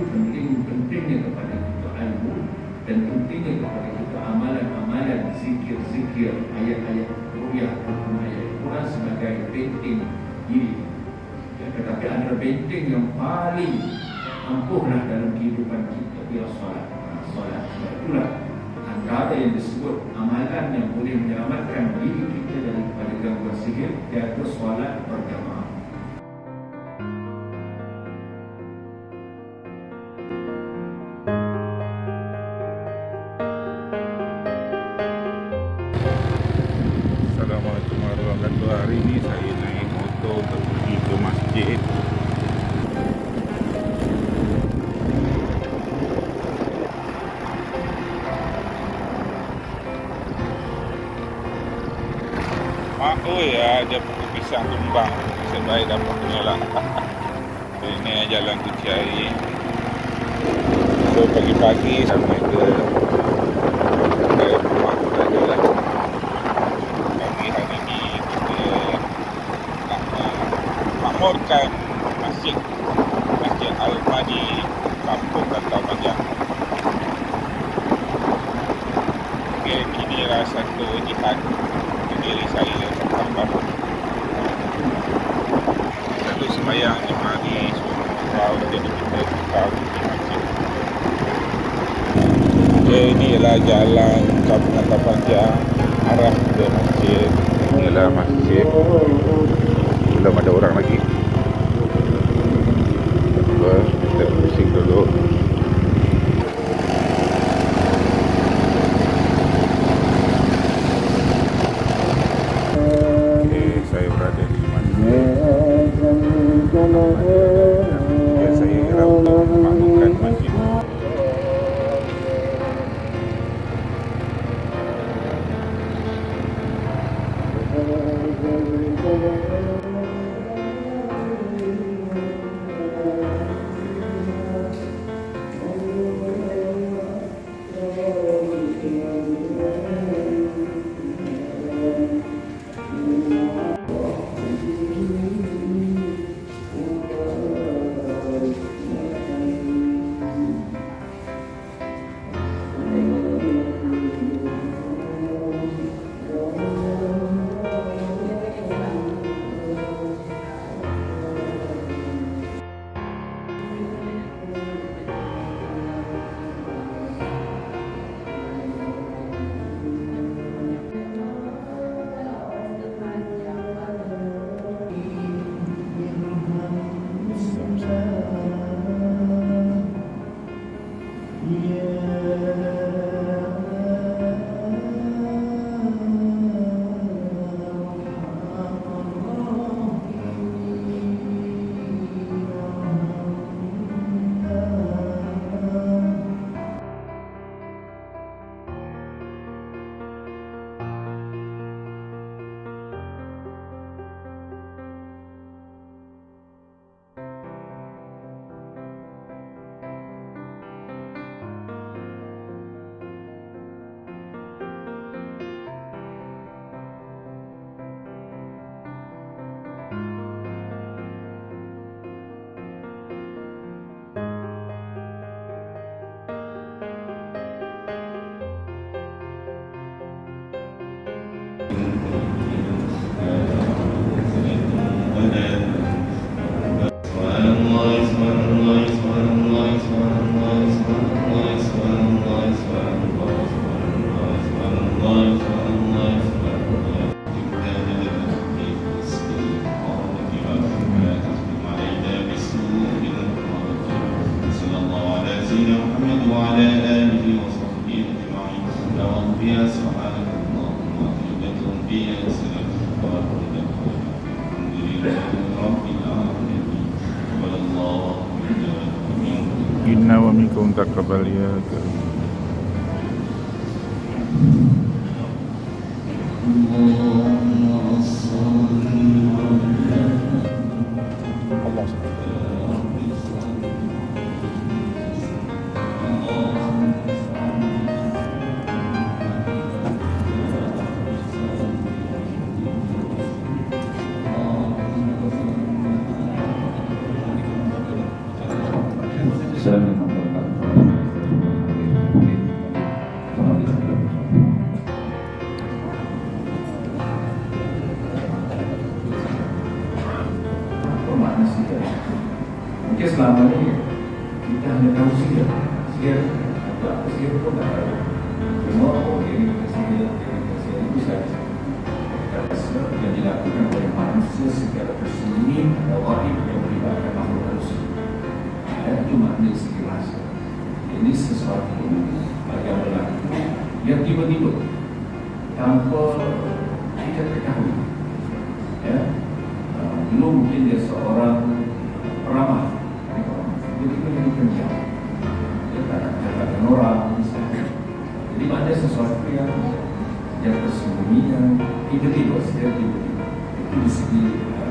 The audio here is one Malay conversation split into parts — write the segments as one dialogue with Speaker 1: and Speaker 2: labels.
Speaker 1: pentingnya kepada kita ilmu dan pentingnya kepada kita amalan-amalan, zikir-zikir, ayat-ayat ruqyah, ayat Quran sebagai benteng diri. Ya, tetapi antara benteng yang paling ampuhlah dalam kehidupan kita ialah solat. Solat itulah antara yang disebut amalan yang boleh menyelamatkan diri kita daripada gangguan sihir, iaitu solat berjamaah.
Speaker 2: Assalamualaikum warahmatullahi wabarakatuh. Hari ini saya naik motor untuk pergi ke masjid. Ada buku pisang tumbang. Sebaik dapat menolak. Ini jalan Kucai. So pagi-pagi sampai ke rumah saja lah. Pagi hari ini kita nak makmurkan masjid Al-Mahdi Kampung Kata Panjang. Kini rasa satu jihad diri saya tambah satu sembahyang 5 hari surau, jadi kita tahu di masjid. Ini ialah jalan Kampung Kata Panjang arah ke masjid. Inilah masjid, belum ada orang lagi. Kita pusing dulu. Saya berada di masjid. Saya kira untuk memakmurkan masjid. Inna wa minkum taqabbal ya karim.
Speaker 1: Assalamualaikum. selama ni kita hanya tahu sihir. Sihir apa sihir pun tak tahu. Cuma ini sihir itu saja. Yang dilakukan oleh manusia secara tersembunyi atau wahid yang melibatkan makhluk halus. Itu makna sihir rahsia. Ini sesuatu yang berlaku yang tiba-tiba tanpa kita ketahui. Dulu mungkin dia seorang peramah, tiba-tiba jadi penjam. Dia tak nak cakap dengan orang misalnya. Jadi ada sesuatu yang tersembunyi yang tiba-tiba setiap tiba-tiba. Itu di segi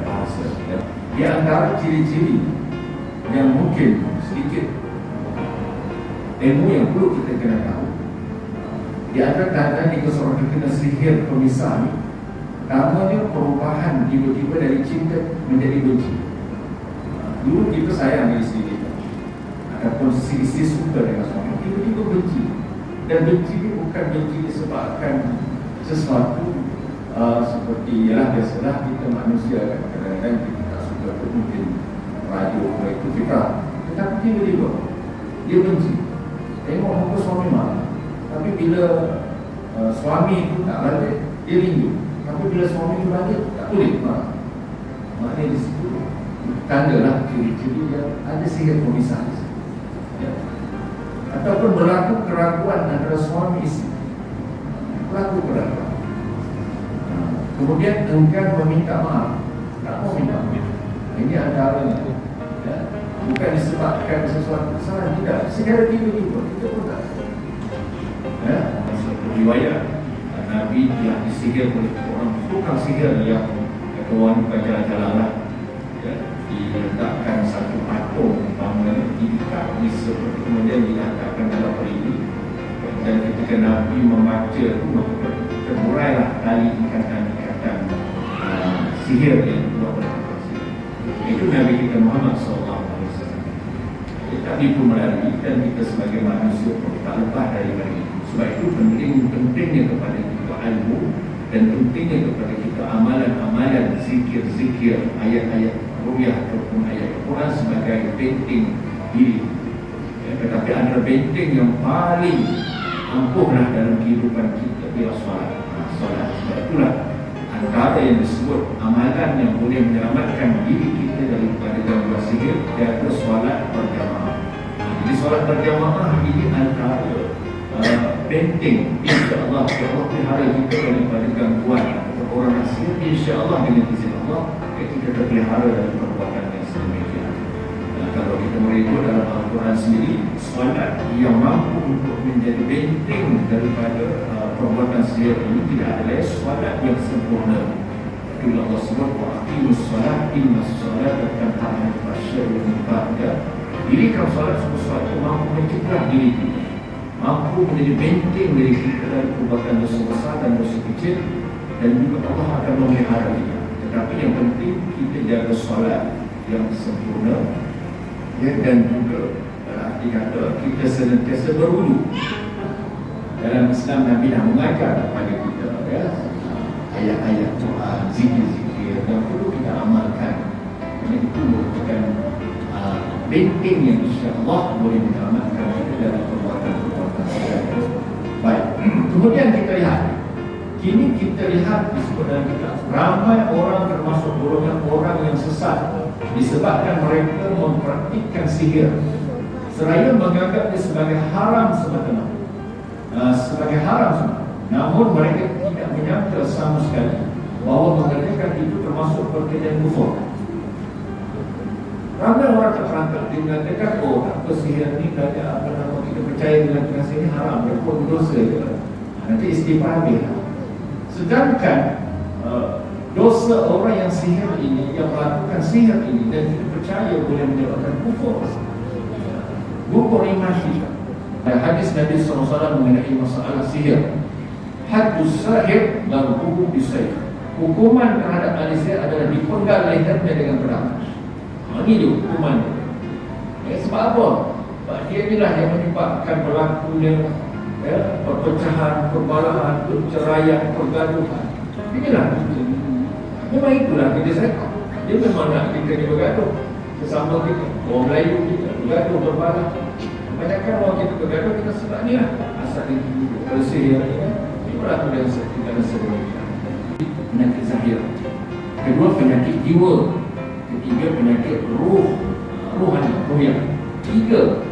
Speaker 1: bahasa. Di antara ciri-ciri yang mungkin sedikit ilmu yang perlu kita kena tahu. Di antara tanda jika seorang terkena sihir pemisah ni, namanya perubahan tiba-tiba dari cinta menjadi benci. Dulu kita sayang isteri kita, ataupun isteri suka dengan suami, tiba-tiba benci. Dan benci ini bukan benci disebabkan sesuatu seperti ialah biasalah kita manusia kan, kadang-kadang kita tak suka tu mungkin radio itu fitrah, tetapi tiba-tiba dia benci. Tengok muka suami marah, tapi bila suami itu tak balik, dia rindu. Tapi bila suami itu balik, tak boleh marah. Maknanya di situ tandalah ciri-ciri yang ada sihir pemisah. Ya. Ataupun berlaku keraguan antara suami isteri. Berlaku keraguan. Kemudian enggan meminta maaf, tak mau minta maaf. Ini antaranya. Ya. Bukan disebabkan sesuatu kesalahan, tidak. Secara tiba-tiba kita pun tak. Ya. Riwayat Nabi telah disihir oleh orang tukang sihir yang kawan jalan-jalan lah. Ya. Diletakkan satu patung diikat seperti kemudian diletakkan dalam perigi. Dan ketika Nabi membaca itu, termurailah tali ikatan-ikatan sihir yang dibuat oleh tukang sihir. Itu Nabi kita Muhammad SAW. Tak dipu melalui dan kita sebagai manusia pun tak lepas daripada itu. Sebab itu pentingnya kepada kita ilmu dan pentingnya kepada kita amalan-amalan, zikir-zikir, ayat-ayat ruqyah ataupun ayat Quran sebagai benteng diri. Ya, tetapi antara benteng yang paling ampuhlah dalam kehidupan kita ialah solat. Solat. Sebab itulah antara yang disebut amalan yang boleh menyelamatkan diri kita daripada gangguan sihir iaitu solat berjamaah. Jadi solat berjamaah ini antara benteng, insya-Allah Allah pelihara kita daripada gangguan orang asing. Insya-Allah dengan izin Allah kita terpelihara dari perbuatan yang sedemikian. Kalau kita merujuk dalam Al-Quran sendiri, solat yang mampu untuk menjadi benteng daripada perbuatan sihir ini tidak ada lain solat yang sempurna. Itulah Allah sebut wa aqimus solat innas solata tanha 'anil fahsya'i wal munkar. Dirikan solat sesuatu mampu mencegah diri kita, mampu menjadi benteng dari kita dari perbuatan dosa besar dan dosa kecil, dan juga Allah akan memelihara kita. Tetapi yang penting kita jaga solat yang sempurna, ya, dan juga arti kata kita senantiasa berwudu. Dalam Islam Nabi dah mengajar kepada kita, ya, ayat-ayat Quran, zikir-zikir yang perlu kita amalkan. Kerana itu merupakan benteng yang insya-Allah boleh menyelamatkan kita dari perbuatan-perbuatan sihir. Baik. Kemudian kita lihat, kini kita lihat di sebelah kita ramai orang termasuk golongan orang yang sesat disebabkan mereka mempraktikkan sihir seraya menganggapnya sebagai haram semata-mata. Sebagai haram semata. Namun mereka tidak menyangka sama sekali bahawa mengerjakan itu termasuk perkara kufur. Ramai orang terperangkap dia mengatakan, oh, apa sihir ni ada apa nama kita percaya dengan sihir ni haram, dia pun dosa je. Nanti istighfar habis. Sedangkan dosa orang yang sihir ini, yang melakukan sihir ini dan tidak percaya boleh menyebabkan kufur. Kufur iman kita. Hadis Nabi SAW mengenai masalah sihir. Haddus sahir darbuhu bisayf. Hukuman terhadap ahli sihir adalah dipenggal lehernya dengan pedang. Ini dia hukuman. Ya, sebab apa? Sebab dia inilah yang menyebabkan berlakunya, ya, perpecahan, perbalahan, perceraian, pergaduhan. Inilah. Memang itulah kerja saya. Dia memang nak kita ni bergaduh. sesama kita, orang Melayu kita bergaduh berbalah. Kebanyakan orang kita bergaduh kita sebab ni lah asal itu bersih yang ni kan. Itulah tu yang kita rasa demikian. Penyakit zahir. Kedua, penyakit jiwa. Ketiga, penyakit rohani, rohiyah. Tiga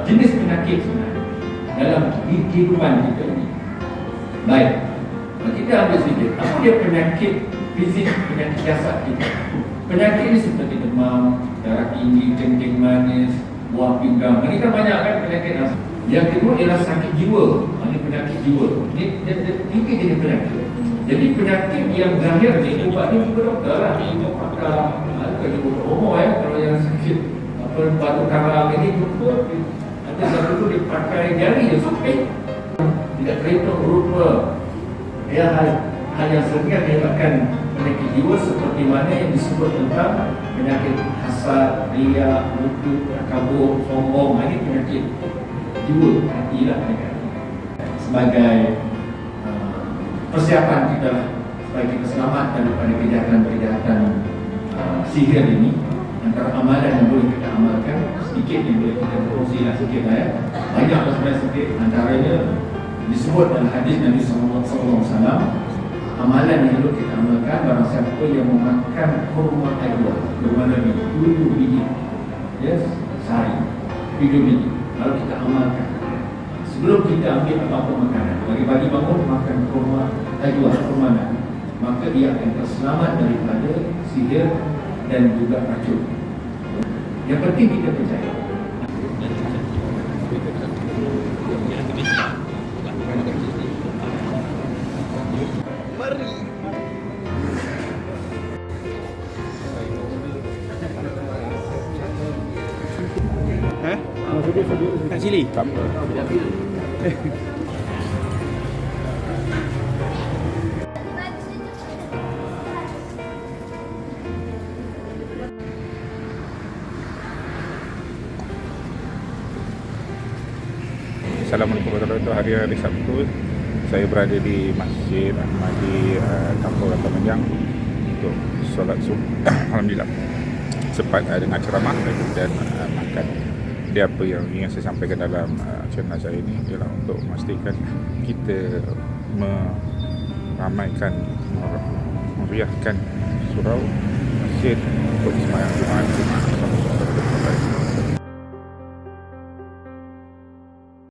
Speaker 1: jenis penyakit sebenarnya dalam kehidupan kita ini. Baik, kita ambil sedikit. Apa dia penyakit fizik, penyakit jasad kita? Penyakit ini seperti demam, darah tinggi, kencing manis, buah pinggang. Ini kan banyak kan penyakit asal. Yang kedua ialah sakit jiwa. Ini penyakit jiwa. Ini tiga jenis penyakit. Jadi penyakit yang zahir ni, ubat ni juga doktor lah. Ini pakar, kalau doktor umum kalau yang sakit batu karang ini jumpa ada satu tu dipakai jari je sampai tidak terhitung rupa hal yang sering menyebabkan penyakit jiwa seperti mana yang disebut tentang penyakit hasad, riak, lutut, takabur, sombong. Ini penyakit jiwa, hatilah penyakit. Sebagai persiapan kita lah, supaya kita selamat daripada kejahatan-kejahatan sihir ini. Antara amalan yang boleh kita amalkan, sedikit yang boleh kita berkongsilah sikit lah ya. Banyak sebenarnya sikit. Antaranya disebut dalam hadis Nabi SAW, amalan yang perlu kita amalkan barang siapa yang memakan kurma ajwa, kurma Nabi 7 biji, yes, sehari 7 biji, lalu kita amalkan sebelum kita ambil apa-apa makanan. Bagi bangun makan kurma ajwa, kurma Nabi, maka dia akan terselamat daripada sihir dan juga racun. Yang penting kita percaya. Mari.
Speaker 3: Kat sini?
Speaker 2: Tak apa. Assalamualaikum warahmatullahi wabarakatuh. Hari Sabtu, saya berada di Masjid Ahmadi Kampung Rata Menjang untuk solat subuh. Alhamdulillah sempat dengar ceramah dan makan. Dia apa yang ingin saya sampaikan dalam channel saya ini ialah untuk memastikan kita meramaikan, meriahkan surau masjid untuk sembahyang Jumaat